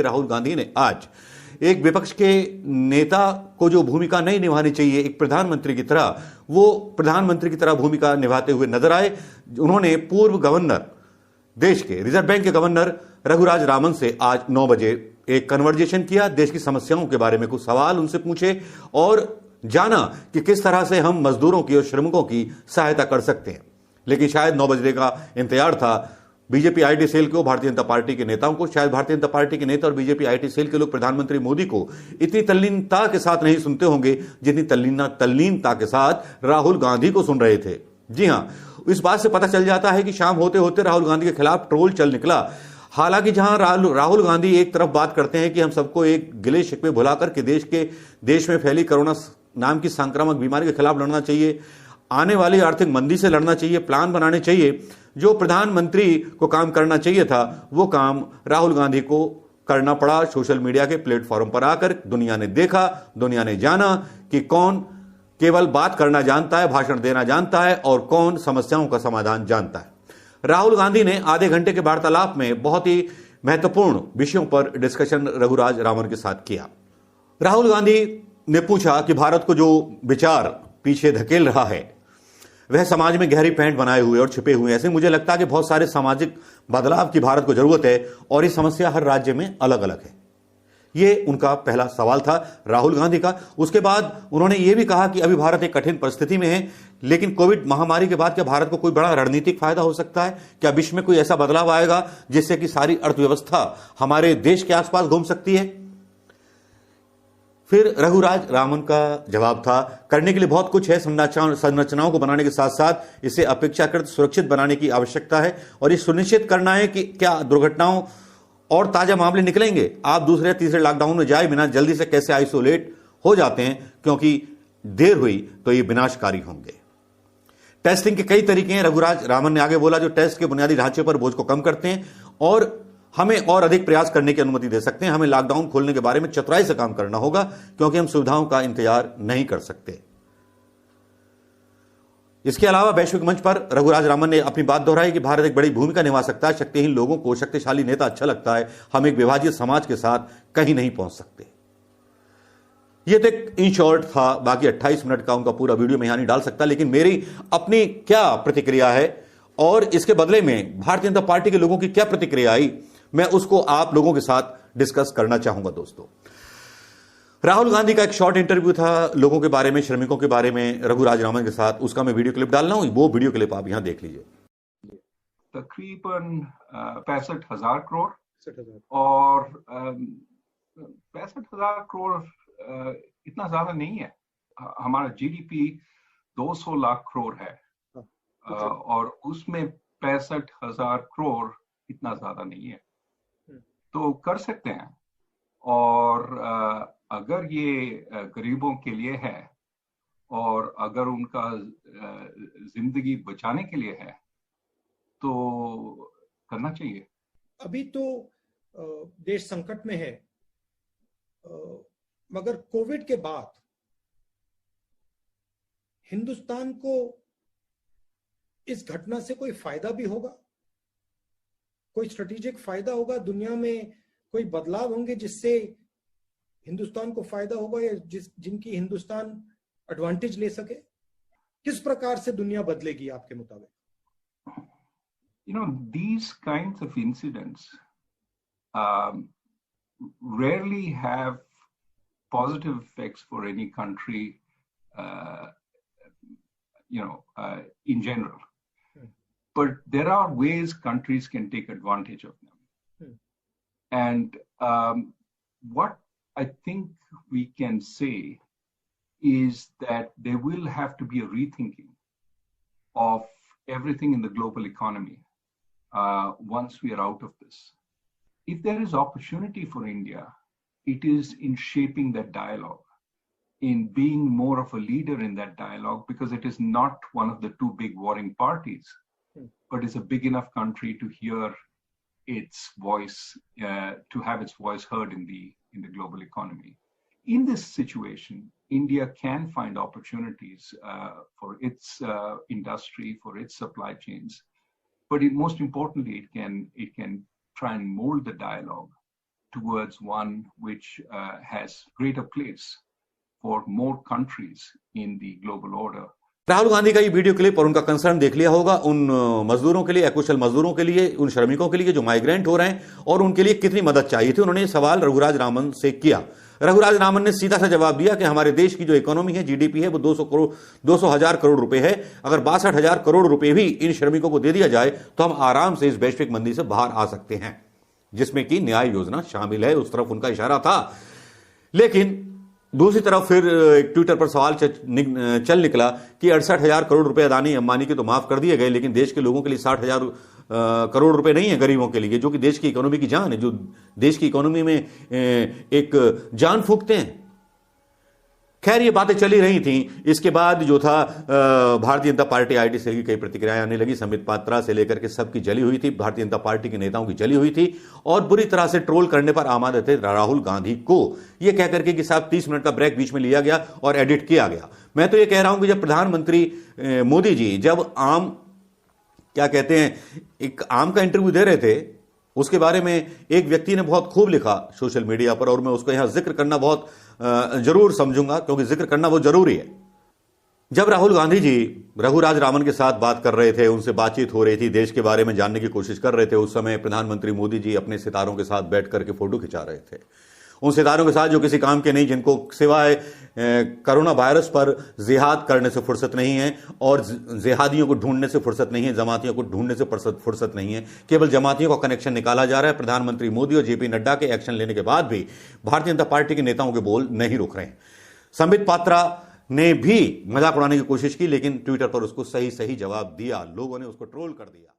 राहुल गांधी ने आज एक विपक्ष के नेता को जो भूमिका नहीं निभानी चाहिए एक प्रधानमंत्री की तरह, वो प्रधानमंत्री की तरह भूमिका निभाते हुए नजर आए। उन्होंने पूर्व गवर्नर, देश के रिजर्व बैंक के गवर्नर रघुराज रामन से आज 9 बजे एक कन्वर्जेशन किया, देश की समस्याओं के बारे में कुछ सवाल उनसे पूछे और जाना कि किस तरह से हम मजदूरों की और श्रमिकों की सहायता कर सकते हैं। लेकिन शायद 9 बजे का इंतजार था बीजेपी आईटी सेल को, भारतीय जनता पार्टी के नेताओं को। शायद भारतीय जनता पार्टी के नेता और बीजेपी आईटी सेल के लोग प्रधानमंत्री मोदी को इतनी तल्लीनता के साथ नहीं सुनते होंगे जितनी तल्लीनता के साथ राहुल गांधी को सुन रहे थे। जी हां, इस बात से पता चल जाता है कि शाम होते होते राहुल गांधी के खिलाफ ट्रोल चल निकला। हालांकि जहां राहुल गांधी एक तरफ बात करते हैं कि हम सबको एक गिले शिकवे भुलाकर के देश में फैली कोरोना नाम की संक्रामक बीमारी के खिलाफ लड़ना चाहिए, आने वाली आर्थिक मंदी से लड़ना चाहिए, प्लान बनाने चाहिए। जो प्रधानमंत्री को काम करना चाहिए था वो काम राहुल गांधी को करना पड़ा सोशल मीडिया के प्लेटफॉर्म पर आकर। दुनिया ने देखा, दुनिया ने जाना कि कौन केवल बात करना जानता है, भाषण देना जानता है और कौन समस्याओं का समाधान जानता है। राहुल गांधी ने आधे घंटे के वार्तालाप में बहुत ही महत्वपूर्ण विषयों पर डिस्कशन रघुराज रामन के साथ किया। राहुल गांधी ने पूछा कि भारत को जो विचार पीछे धकेल रहा है वह समाज में गहरी पैंट बनाए हुए और छिपे हुए। ऐसे मुझे लगता है कि बहुत सारे सामाजिक बदलाव की भारत को जरूरत है और ये समस्या हर राज्य में अलग अलग है। ये उनका पहला सवाल था राहुल गांधी का। उसके बाद उन्होंने ये भी कहा कि अभी भारत एक कठिन परिस्थिति में है, लेकिन कोविड महामारी के बाद क्या भारत को कोई बड़ा रणनीतिक फायदा हो सकता है? क्या विश्व में कोई ऐसा बदलाव आएगा जिससे कि सारी अर्थव्यवस्था हमारे देश के आसपास घूम सकती है? फिर रघुराज रामन का जवाब था, करने के लिए बहुत कुछ है। संरचनाओं को बनाने के साथ साथ इसे अपेक्षाकृत सुरक्षित बनाने की आवश्यकता है और ये सुनिश्चित करना है कि क्या दुर्घटनाओं और ताजा मामले निकलेंगे। आप दूसरे या तीसरे लॉकडाउन में जाए बिना जल्दी से कैसे आइसोलेट हो जाते हैं, क्योंकि देर हुई तो ये विनाशकारी होंगे। टेस्टिंग के कई तरीके हैं, रघुराज रामन ने आगे बोला, जो टेस्ट के बुनियादी ढांचे पर बोझ को कम करते हैं और हमें और अधिक प्रयास करने की अनुमति दे सकते हैं। हमें लॉकडाउन खोलने के बारे में चतुराई से काम करना होगा क्योंकि हम सुविधाओं का इंतजार नहीं कर सकते। इसके अलावा वैश्विक मंच पर रघुराज रामन ने अपनी बात दोहराई कि भारत एक बड़ी भूमिका निभा सकता है। शक्तिहीन लोगों को शक्तिशाली नेता अच्छा लगता है, हम एक विभाजित समाज के साथ कहीं नहीं पहुंच सकते। यह तो एक इन शॉर्ट था, बाकी 28 मिनट का उनका पूरा वीडियो मैं यहां नहीं डाल सकता, लेकिन मेरी अपनी क्या प्रतिक्रिया है और इसके बदले में भारतीय जनता पार्टी के लोगों की क्या प्रतिक्रिया आई, मैं उसको आप लोगों के साथ डिस्कस करना चाहूंगा। दोस्तों, राहुल गांधी का एक शॉर्ट इंटरव्यू था लोगों के बारे में, श्रमिकों के बारे में रघुराज रामन के साथ, उसका मैं वीडियो क्लिप डाल रहा हूं। वो वीडियो क्लिप आप यहां देख लीजिए। तकरीबन 65,000 करोड़ और 65,000 करोड़ इतना ज्यादा नहीं है। हमारा जीडीपी 200 लाख करोड़ है और उसमें 65,000 करोड़ इतना ज्यादा नहीं है, तो कर सकते हैं। और अगर ये गरीबों के लिए है और अगर उनका जिंदगी बचाने के लिए है तो करना चाहिए। अभी तो देश संकट में है, मगर कोविड के बाद हिंदुस्तान को इस घटना से कोई फायदा भी होगा, कोई स्ट्रेटेजिक फायदा होगा, दुनिया में कोई बदलाव होंगे जिससे हिंदुस्तान को फायदा होगा या जिनकी हिंदुस्तान एडवांटेज ले सके? किस प्रकार से दुनिया बदलेगी आपके मुताबिक? These kinds of incidents rarely have positive effects for any country, in general. But there are ways countries can take advantage of them. And what I think we can say is that there will have to be a rethinking of everything in the global economy once we are out of this. If there is opportunity for India, it is in shaping that dialogue, in being more of a leader in that dialogue, because it is not one of the two big warring parties, but is a big enough country to hear its voice, to have its voice heard in the global economy. In this situation, India can find opportunities for its industry, for its supply chains, but most importantly, it can try and mold the dialogue towards one which has greater place for more countries in the global order. Rahul Gandhi का ये video clip और उनका concern देख लिया होगा उन मजदूरों के लिए, अकुशल मजदूरों के लिए, उन श्रमिकों के लिए जो माइग्रेंट हो रहे हैं और उनके लिए कितनी मदद चाहिए थी। उन्होंने सवाल रघुराज रामन से किया। रघुराज रामन ने सीधा सा जवाब दिया कि हमारे देश की जो इकोनॉमी है, जीडीपी है, वो 200,000 करोड़ रुपए है। अगर 62,000 करोड़ रुपए भी इन श्रमिकों को दे दिया जाए तो हम आराम से इस वैश्विक मंदी से बाहर आ सकते हैं, जिसमें कि न्याय योजना शामिल है। उस तरफ उनका इशारा था। लेकिन दूसरी तरफ फिर एक ट्विटर पर सवाल चल निकला कि 68,000 करोड़ रुपए अदानी अंबानी के तो माफ कर दिए गए, लेकिन देश के लोगों के लिए 60,000 करोड़ रुपए नहीं है गरीबों के लिए, जो कि देश की इकोनॉमी की जान है, जो देश की इकोनॉमी में एक जान फूंकते हैं। खैर, ये बातें चली रही थी। इसके बाद जो था Bharatiya Janata party IT cell की कई प्रतिक्रियाएं आने लगी। संबित पात्रा से लेकर के सबकी जली हुई थी, भारतीय जनता पार्टी के नेताओं की जली हुई थी और बुरी तरह से ट्रोल करने पर आमादे थे राहुल गांधी को, यह कहकर के कि साहब 30 मिनट का ब्रेक बीच में लिया गया और एडिट किया गया। मैं तो ये कह रहा हूं कि जब प्रधानमंत्री मोदी जी जब क्या कहते हैं, एक आम का इंटरव्यू दे रहे थे, उसके बारे में एक व्यक्ति ने बहुत खूब लिखा सोशल मीडिया पर और मैं उसको यहां जिक्र करना बहुत जरूर समझूंगा, क्योंकि जिक्र करना वो जरूरी है। जब राहुल गांधी जी रघुराज रामन के साथ बात कर रहे थे, उनसे बातचीत हो रही थी, देश के बारे में जानने की कोशिश कर रहे थे, उस समय प्रधानमंत्री मोदी जी अपने सितारों के साथ बैठ करके फोटो खिंचा रहे थे। उन सितारों के साथ जो किसी काम के नहीं, जिनको सिवाय कोरोना वायरस पर जिहाद करने से फुर्सत नहीं है और जिहादियों को ढूंढने से फुर्सत नहीं है, जमातियों को ढूंढने से फुर्सत नहीं है, केवल जमातियों का कनेक्शन निकाला जा रहा है। प्रधानमंत्री मोदी और जेपी नड्डा के एक्शन लेने के बाद भी भारतीय जनता पार्टी के नेताओं के बोल नहीं रुक रहे हैं। संबित पात्रा ने भी मजाक उड़ाने की कोशिश की, लेकिन ट्विटर पर उसको सही जवाब दिया, लोगों ने उसको ट्रोल कर दिया।